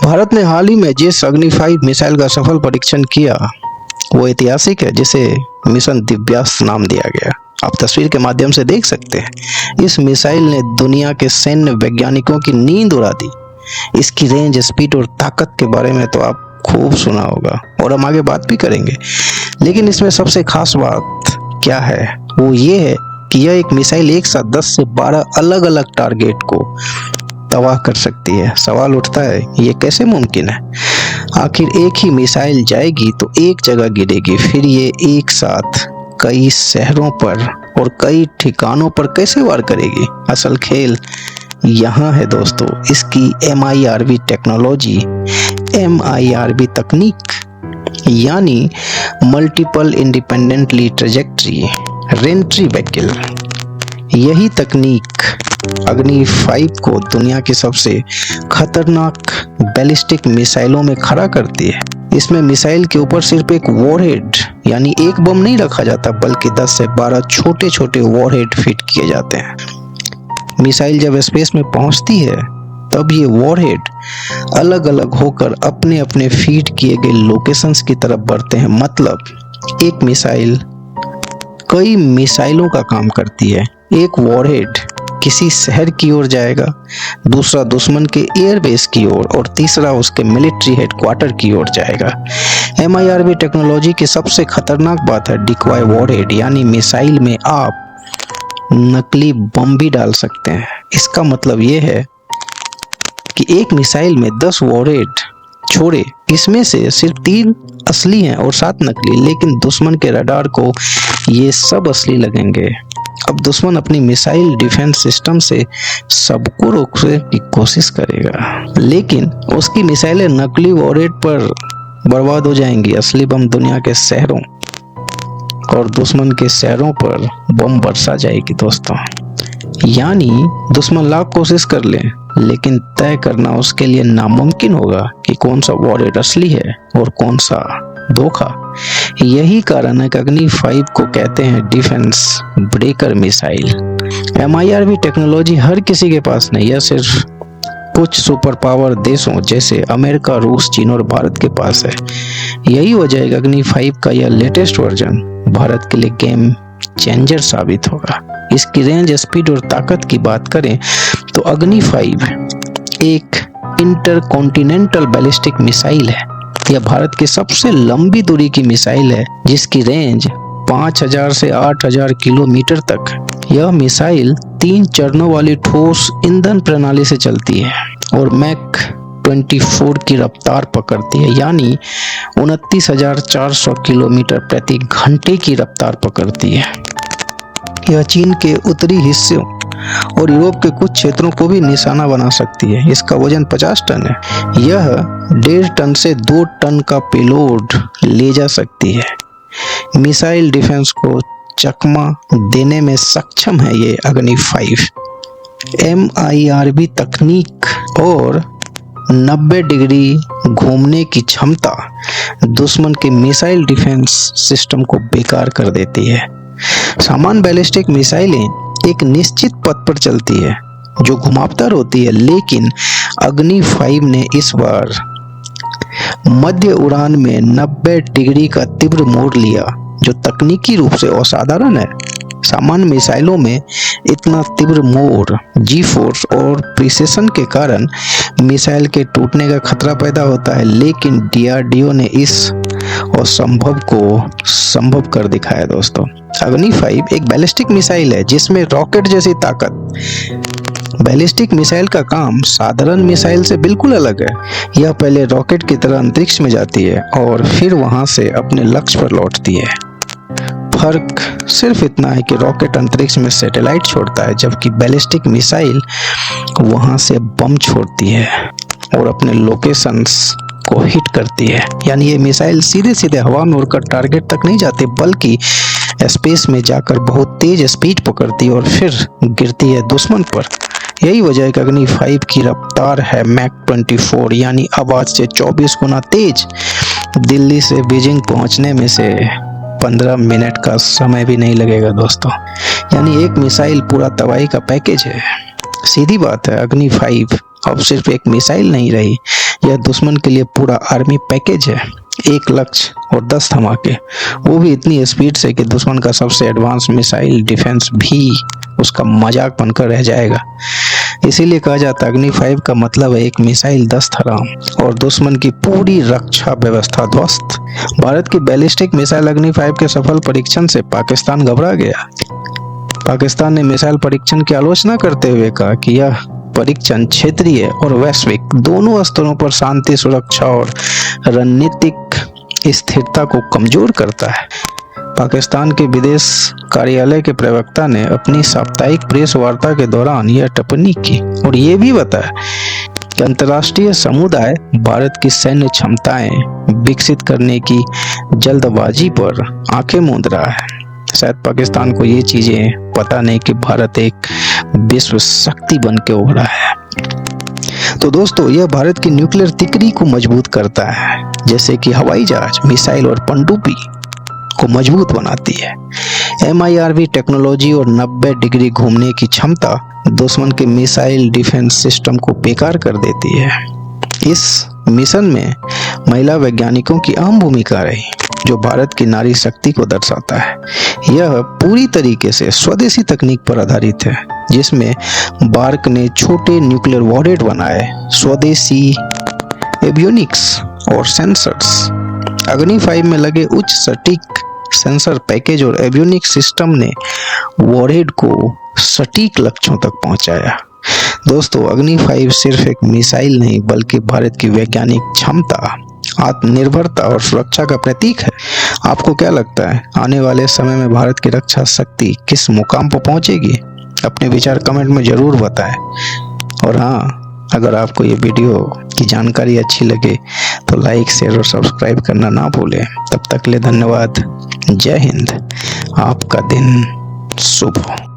भारत ने हाल ही में जिस अग्नि 5 मिसाइल का सफल परीक्षण किया वो ऐतिहासिक है, जिसे मिशन दिव्यास्त्र नाम दिया गया। आप तस्वीर के माध्यम से देख सकते हैं। इस मिसाइल ने दुनिया के सैन्य वैज्ञानिकों की नींद उड़ा दी। इसकी रेंज, स्पीड और ताकत के बारे में तो आप खूब सुना होगा और हम आगे बात भी करेंगे, लेकिन इसमें सबसे खास बात क्या है वो ये है कि यह एक मिसाइल एक साथ 10 से 12 अलग अलग टारगेट को तबाह कर सकती है। सवाल उठता है ये कैसे मुमकिन है? आखिर एक ही मिसाइल जाएगी तो एक जगह गिरेगी, फिर ये एक साथ कई शहरों पर और कई ठिकानों पर कैसे वार करेगी? असल खेल यहाँ है दोस्तों, इसकी MIRV टेक्नोलॉजी, MIRV तकनीक यानी मल्टीपल इंडिपेंडेंटली ट्रेजेक्टरी रेंट्री व्हीकल। यही तकनीक अग्नि 5 को दुनिया की सबसे खतरनाक बैलिस्टिक मिसाइलों में खड़ा करती है। इसमें मिसाइल के ऊपर सिर्फ एक वॉरहेड यानी एक बम नहीं रखा जाता, बल्कि 10 से 12 छोटे छोटे वॉरहेड फिट किए जाते हैं। मिसाइल जब स्पेस में पहुंचती है तब ये वॉरहेड अलग अलग होकर अपने अपने फीड किए गए लोकेशंस की तरफ बढ़ते हैं। मतलब एक मिसाइल कई मिसाइलों का काम करती है। एक वॉरहेड किसी शहर की ओर जाएगा, दूसरा दुश्मन के एयरबेस की ओर और तीसरा उसके मिलिट्री हेडक्वार्टर की ओर जाएगा। MIRV टेक्नोलॉजी की सबसे खतरनाक बात है डिकॉय वॉरहेड, यानी मिसाइल में आप नकली बम भी डाल सकते हैं। इसका मतलब ये है कि एक मिसाइल में 10 वॉरहेड छोड़े, इसमें से सिर्फ 3 असली हैं और 7 नकली, लेकिन दुश्मन के रडार को ये सब असली लगेंगे। अब दुश्मन अपनी मिसाइल डिफेंस सिस्टम से सबको रोकने की कोशिश करेगा, लेकिन उसकी मिसाइलें नकली वॉरहेड पर बर्बाद हो जाएंगी। असली बम दुनिया के शहरों और दुश्मन के शहरों पर बम बरसा जाएगी दोस्तों। यानी दुश्मन लाख कोशिश कर ले, लेकिन तय करना उसके लिए नामुमकिन होगा कि कौन सा वॉरहेड असली है और कौन सा धोखा। यही कारण है कि अग्नि 5 को कहते हैं defence breaker missile. MIRV technology हर किसी के पास नहीं, यह सिर्फ कुछ सुपर पावर देशों जैसे अमेरिका, रूस, चीन और भारत के पास है। यही वजह है कि अग्नि 5 का यह लेटेस्ट वर्जन भारत के लिए गेम चेंजर साबित होगा। इसकी रेंज, स्पीड और ताकत की बात करें तो अग्नि 5 एक इंटरकॉन्टिनेंटल बैलिस्टिक मिसाइल है। यह भारत की सबसे लंबी दूरी की मिसाइल है, जिसकी रेंज 5000 से 8000 किलोमीटर तक है। यह मिसाइल 3 चरणों वाली ठोस ईंधन प्रणाली से चलती है और मैक 24 की रफ्तार पकड़ती है, यानी 29,400 किलोमीटर प्रति घंटे की रफ्तार पकड़ती है। यह चीन के उत्तरी हिस्सों और यूरोप के कुछ क्षेत्रों को भी निशाना बना सकती है। इसका वजन 50 टन है। यह 1.5 टन से 2 टन का पेलोड ले जा सकती है। मिसाइल डिफेंस को चकमा देने में सक्षम है ये अग्नि 5। MIRV तकनीक और 90 डिग्री घूमने की क्षमता दुश्मन के मिसाइल डिफेंस सिस्टम को बेकार कर देती है। सामान्य बैलिस्टिक मिसाइलें एक निश्चित पथ पर चलती है जो घुमावदार होती है, लेकिन अग्नि 5 ने इस बार मध्य उड़ान में 90 डिग्री का तीव्र मोड़ लिया, जो तकनीकी रूप से असाधारण है। सामान्य मिसाइलों में इतना तीव्र मोड़, जी फोर्स और प्रिसिशन के कारण मिसाइल के टूटने का खतरा पैदा होता है, लेकिन DRDO ने इस असंभव को संभव कर दिखाया दोस्तों। अग्नि 5 एक बैलिस्टिक मिसाइल है जिसमें रॉकेट जैसी ताकत। बैलिस्टिक मिसाइल का काम साधारण मिसाइल से बिल्कुल अलग है। यह पहले रॉकेट की तरह अंतरिक्ष में जाती है और फिर वहां से अपने लक्ष्य पर लौटती है। फर्क सिर्फ इतना है कि रॉकेट अंतरिक्ष में सैटेलाइट छोड़ता है, जबकि बैलिस्टिक मिसाइल वहां से बम छोड़ती है और अपने लोकेशंस को हिट करती है। यानी ये मिसाइल सीधे सीधे हवा में उड़कर टारगेट तक नहीं जाती, बल्कि स्पेस में जाकर बहुत तेज स्पीड पकड़ती है और फिर गिरती है दुश्मन पर। यही वजह है कि अग्नि 5 की रफ्तार है मैक 24, यानी आवाज से 24 गुना तेज। दिल्ली से बीजिंग पहुंचने में से 15 मिनट का समय भी नहीं लगेगा दोस्तों। यानी एक मिसाइल पूरा तबाही का पैकेज है। सीधी बात है, अग्नि 5 अब सिर्फ एक मिसाइल नहीं रही, यह दुश्मन के लिए पूरा आर्मी पैकेज है। 1 लक्ष्य और 10 धमाके, वो भी इतनी स्पीड से कि दुश्मन का सबसे एडवांस मिसाइल डिफेंस भी उसका मजाक बनकर रह जाएगा। इसीलिए कहा जाता है अग्नि 5 का मतलब है एक मिसाइल 10 हराम और दुश्मन की पूरी रक्षा व्यवस्था ध्वस्त। भारत की बैलिस्टिक मिसाइल अग्नि 5 के सफल परीक्षण से पाकिस्तान घबरा गया। पाकिस्तान ने मिसाइल परीक्षण की आलोचना करते हुए कहा कि यह परीक्षण क्षेत्रीय और वैश्विक दोनों स्तरों पर शांति, सुरक्षा और रणनीतिक स्थिरता को कमजोर करता है। पाकिस्तान के विदेश कार्यालय के प्रवक्ता ने अपनी साप्ताहिक प्रेस वार्ता के दौरान यह टिप्पणी की और ये भी बताया कि अंतर्राष्ट्रीय समुदाय भारत की सैन्य क्षमताएं विकसित करने की जल्दबाजी पर आंखें मूंद रहा है। शायद पाकिस्तान को ये चीजें पता नहीं कि भारत एक विश्व शक्ति बन के उभरा है। तो दोस्तों, यह भारत की न्यूक्लियर तिकड़ी को मजबूत करता है, जैसे कि हवाई जहाज, मिसाइल और पनडुब्बी को मजबूत बनाती है। MIRV टेक्नोलॉजी और 90 डिग्री घूमने की क्षमता दुश्मन के मिसाइल डिफेंस सिस्टम को बेकार कर देती है। इस मिशन में महिला वैज्ञानिकों की अहम भूमिका रही, जो भारत की नारी शक्ति को दर्शाता है। यह पूरी तरीके से स्वदेशी तकनीक पर आधारित है, जिसमें बार्क ने छोटे न्यूक्लियर वॉरहेड बनाए, स्वदेशी एवियोनिक्स और सेंसर्स। अग्नि 5 में लगे उच्च सटीक सेंसर पैकेज और एवियोनिक्स सिस्टम ने वॉरहेड को सटीक लक्ष्यों तक पहुंचाया। दोस्तों, अग्नि 5 सिर्फ एक मिसाइल नहीं बल्कि भारत की वैज्ञानिक क्षमता, आत्मनिर्भरता और सुरक्षा का प्रतीक है। आपको क्या लगता है, आने वाले समय में भारत की रक्षा शक्ति किस मुकाम पर पहुंचेगी? अपने विचार कमेंट में जरूर बताएं। और हाँ, अगर आपको ये वीडियो की जानकारी अच्छी लगे तो लाइक, शेयर और सब्सक्राइब करना ना भूलें। तब तक के लिए धन्यवाद। जय हिंद। आपका दिन शुभ हो।